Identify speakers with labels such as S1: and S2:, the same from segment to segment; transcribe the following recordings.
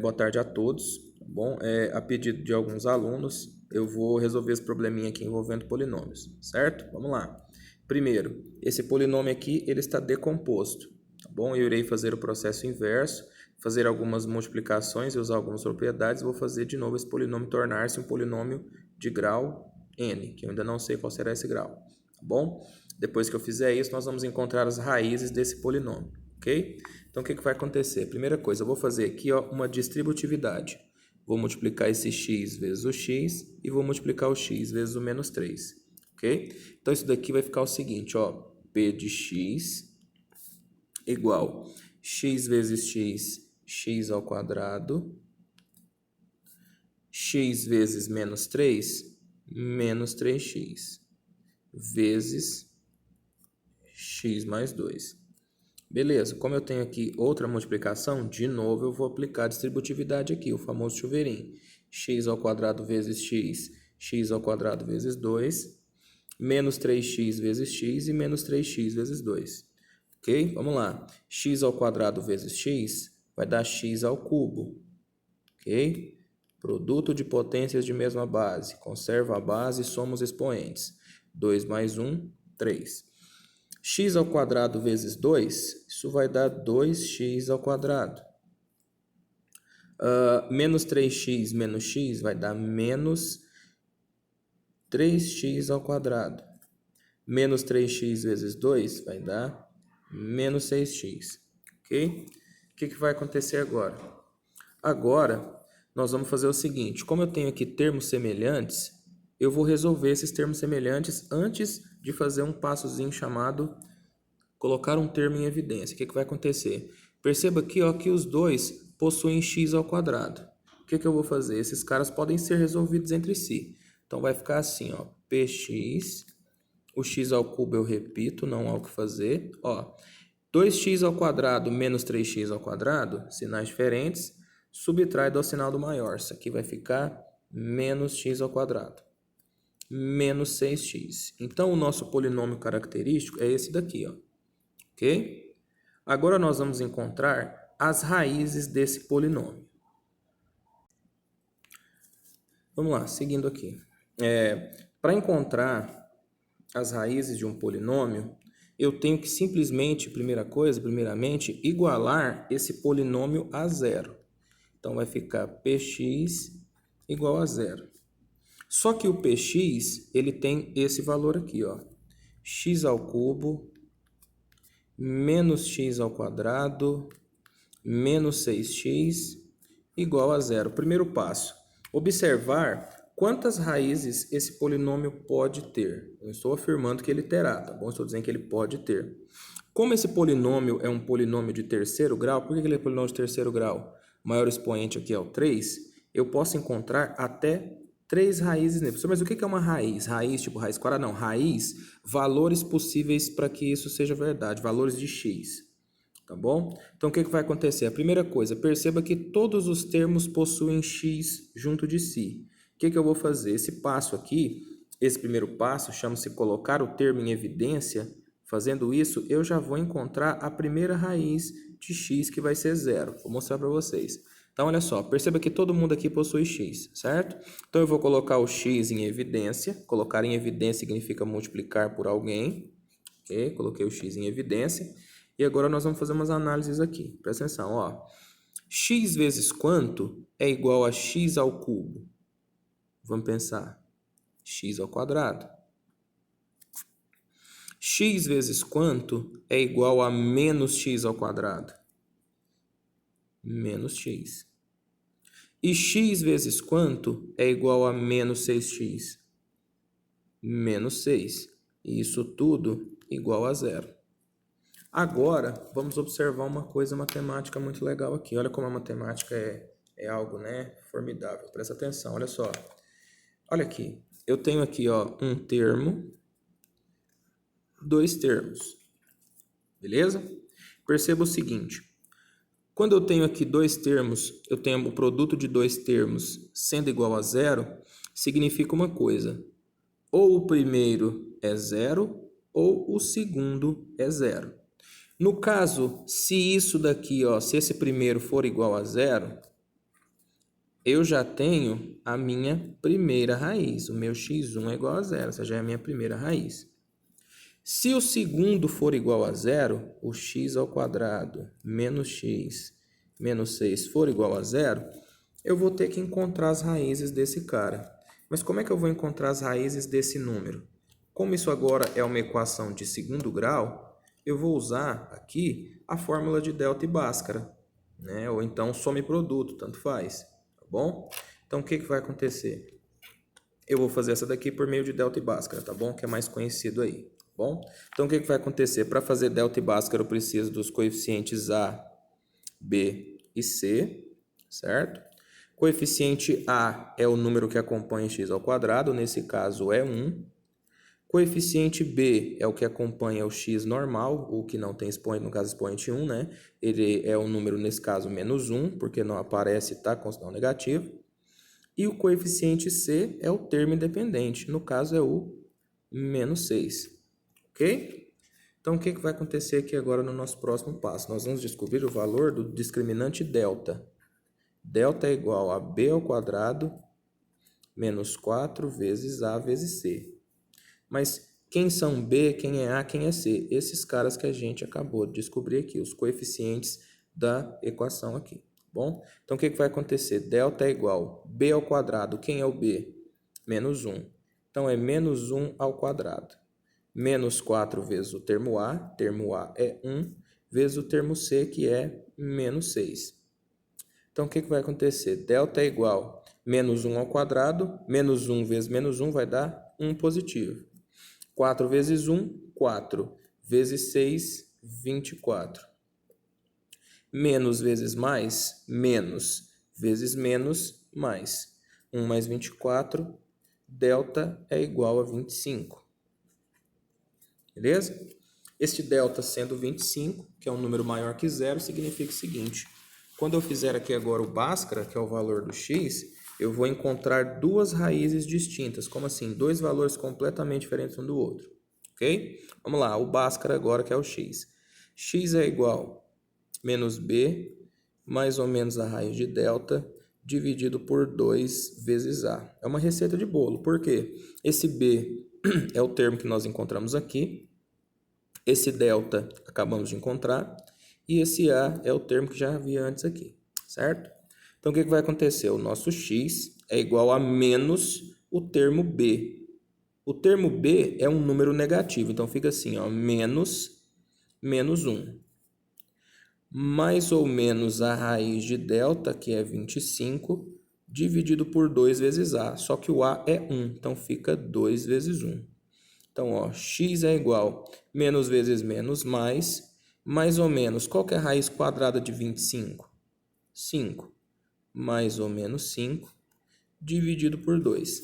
S1: Boa tarde a todos, tá bom? A pedido de alguns alunos, eu vou resolver esse probleminha aqui envolvendo polinômios, certo? Vamos lá. Primeiro, esse polinômio aqui, ele está decomposto, tá bom? Eu irei fazer o processo inverso, fazer algumas multiplicações e usar algumas propriedades. Vou fazer de novo esse polinômio tornar-se um polinômio de grau n, que eu ainda não sei qual será esse grau, tá bom? Depois que eu fizer isso, nós vamos encontrar as raízes desse polinômio, ok? Então, o que vai acontecer? Primeira coisa, eu vou fazer aqui ó, uma distributividade. Vou multiplicar esse x vezes o x e vou multiplicar o x vezes o menos 3, ok? Então, isso daqui vai ficar o seguinte, ó, p de x igual x vezes x, x ao quadrado, x vezes menos 3, menos 3x, vezes x mais 2. Beleza, como eu tenho aqui outra multiplicação, de novo eu vou aplicar a distributividade aqui, o famoso chuveirinho. X ao quadrado vezes x, x ao quadrado vezes 2, menos 3x vezes x e menos 3x vezes 2. Ok? Vamos lá. X ao quadrado vezes x vai dar x ao cubo. Ok? Produto de potências de mesma base. Conserva a base e soma os expoentes. 2 mais 1, 3. X ao quadrado vezes 2, isso vai dar 2x ao quadrado. Menos 3x menos x vai dar menos 3x ao quadrado. Menos 3x vezes 2 vai dar menos 6x. Ok? O que vai acontecer agora? Agora, nós vamos fazer o seguinte. Como eu tenho aqui termos semelhantes, eu vou resolver esses termos semelhantes antes de fazer um passozinho chamado colocar um termo em evidência. O que vai acontecer? Perceba aqui ó, que os dois possuem x ao quadrado. O que eu vou fazer? Esses caras podem ser resolvidos entre si. Então, vai ficar assim, ó, px, o x ao cubo eu repito, não há o que fazer. Ó, 2x ao quadrado menos 3x ao quadrado, sinais diferentes, subtrai do sinal do maior. Isso aqui vai ficar menos x ao quadrado, menos 6x. Então, o nosso polinômio característico é esse daqui, ó. Ok? Agora nós vamos encontrar as raízes desse polinômio. Vamos lá, seguindo aqui. Para encontrar as raízes de um polinômio, eu tenho que simplesmente, primeiramente, igualar esse polinômio a zero. Então, vai ficar px igual a zero. Só que o px, ele tem esse valor aqui, ó, x ao cubo menos x ao quadrado, menos 6x, igual a zero. Primeiro passo, observar quantas raízes esse polinômio pode ter. Eu estou afirmando que ele terá, tá bom? Estou dizendo que ele pode ter. Como esse polinômio é um polinômio de terceiro grau, por que ele é polinômio de terceiro grau? O maior expoente aqui é o 3, eu posso encontrar até 3 raízes nele. Mas o que é uma raiz? Raiz, tipo raiz quadrada? Não, raiz, valores possíveis para que isso seja verdade, valores de x. Tá bom? Então, o que vai acontecer? A primeira coisa, perceba que todos os termos possuem x junto de si. O que eu vou fazer? Esse passo aqui, esse primeiro passo, chama-se colocar o termo em evidência. Fazendo isso, eu já vou encontrar a primeira raiz de x, que vai ser zero. Vou mostrar para vocês. Então, olha só, perceba que todo mundo aqui possui x, certo? Então, eu vou colocar o x em evidência. Colocar em evidência significa multiplicar por alguém. Ok? Coloquei o x em evidência. E agora nós vamos fazer umas análises aqui. Presta atenção, ó. X vezes quanto é igual a x ao cubo? Vamos pensar. X ao quadrado. X vezes quanto é igual a menos x ao quadrado? Menos x. E x vezes quanto é igual a menos 6x? Menos 6. E isso tudo igual a zero. Agora, vamos observar uma coisa matemática muito legal aqui. Olha como a matemática é algo, né, formidável. Presta atenção, olha só. Olha aqui. Eu tenho aqui ó, um termo, dois termos. Beleza? Perceba o seguinte. Quando eu tenho aqui dois termos, eu tenho o produto de dois termos sendo igual a zero, significa uma coisa. Ou o primeiro é zero, ou o segundo é zero. No caso, se isso daqui, ó, se esse primeiro for igual a zero, eu já tenho a minha primeira raiz. O meu x1 é igual a zero, essa já é a minha primeira raiz. Se o segundo for igual a zero, o x ao quadrado menos x menos 6 for igual a zero, eu vou ter que encontrar as raízes desse cara. Mas como é que eu vou encontrar as raízes desse número? Como isso agora é uma equação de segundo grau, eu vou usar aqui a fórmula de delta e Bhaskara, né? Ou então soma e produto, tanto faz, tá bom? Então o que vai acontecer? Eu vou fazer essa daqui por meio de delta e Bhaskara, tá bom? Que é mais conhecido aí, tá bom? Então o que vai acontecer? Para fazer delta e Bhaskara eu preciso dos coeficientes A, B e C, certo? Coeficiente A é o número que acompanha x ao quadrado, nesse caso é 1. Coeficiente B é o que acompanha o x normal, o que não tem expoente, no caso expoente 1, né? Ele é um número, nesse caso, menos 1, porque não aparece, está com sinal negativo. E o coeficiente C é o termo independente, no caso é o menos 6, ok? Então, o que vai acontecer aqui agora no nosso próximo passo? Nós vamos descobrir o valor do discriminante delta. Delta é igual a B ao quadrado menos 4 vezes A vezes C. Mas quem são B, quem é A, quem é C? Esses caras que a gente acabou de descobrir aqui, os coeficientes da equação aqui, bom? Então, o que vai acontecer? Delta é igual a B ao quadrado. Quem é o B? Menos 1. Então, é menos 1 ao quadrado. Menos 4 vezes o termo A é 1, vezes o termo C, que é menos 6. Então, o que vai acontecer? Delta é igual a menos 1 ao quadrado, menos 1 vezes menos 1 vai dar 1 positivo. 4 vezes 1, 4. Vezes 6, 24. Menos vezes mais, menos. Vezes menos, mais. 1 mais 24, delta é igual a 25. Beleza? Este delta sendo 25, que é um número maior que zero, significa o seguinte. Quando eu fizer aqui agora o Bhaskara, que é o valor do x, eu vou encontrar duas raízes distintas. Como assim? Dois valores completamente diferentes um do outro. Ok? Vamos lá, o Bhaskara agora que é o x. X é igual a menos b, mais ou menos a raiz de delta, dividido por 2 vezes a. É uma receita de bolo. Por quê? Esse b é o termo que nós encontramos aqui. Esse delta acabamos de encontrar. E esse a é o termo que já havia antes aqui, certo? Então, o que vai acontecer? O nosso x é igual a menos o termo b. O termo b é um número negativo, então fica assim, ó, menos 1. Mais ou menos a raiz de delta, que é 25, dividido por 2 vezes a. Só que o a é 1, então fica 2 vezes 1. Então, ó, x é igual a menos vezes menos mais ou menos. Qual que é a raiz quadrada de 25? 5. Mais ou menos 5, dividido por 2.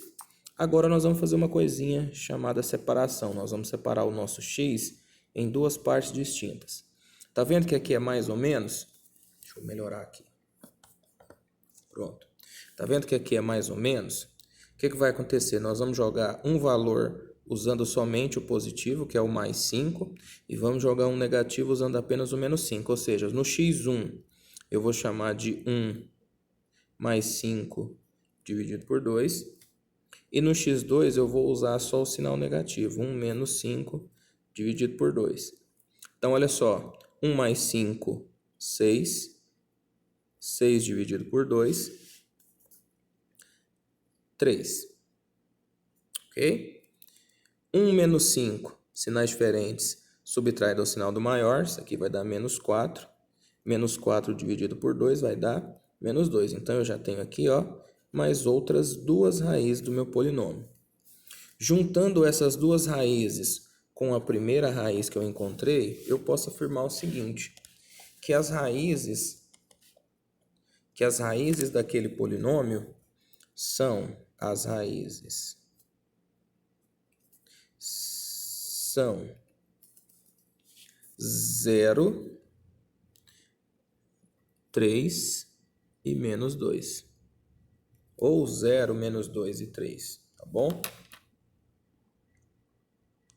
S1: Agora nós vamos fazer uma coisinha chamada separação. Nós vamos separar o nosso x em duas partes distintas. Tá vendo que aqui é mais ou menos? Deixa eu melhorar aqui. Pronto. Tá vendo que aqui é mais ou menos? O que vai acontecer? Nós vamos jogar um valor usando somente o positivo, que é o mais 5, e vamos jogar um negativo usando apenas o menos 5. Ou seja, no x1 eu vou chamar de 1 mais 5 dividido por 2. E no x2 eu vou usar só o sinal negativo, 1 menos 5 dividido por 2. Então, olha só, 1 mais 5, 6. 6 dividido por 2, 3. Ok? 1 menos 5, sinais diferentes, subtraído ao sinal do maior, isso aqui vai dar menos 4. Menos 4 dividido por 2 vai dar menos 2. Então, eu já tenho aqui, ó, mais outras duas raízes do meu polinômio. Juntando essas duas raízes com a primeira raiz que eu encontrei, eu posso afirmar o seguinte, que as raízes daquele polinômio são as raízes 0, 3 e menos 2. Ou 0, menos 2 e 3, tá bom?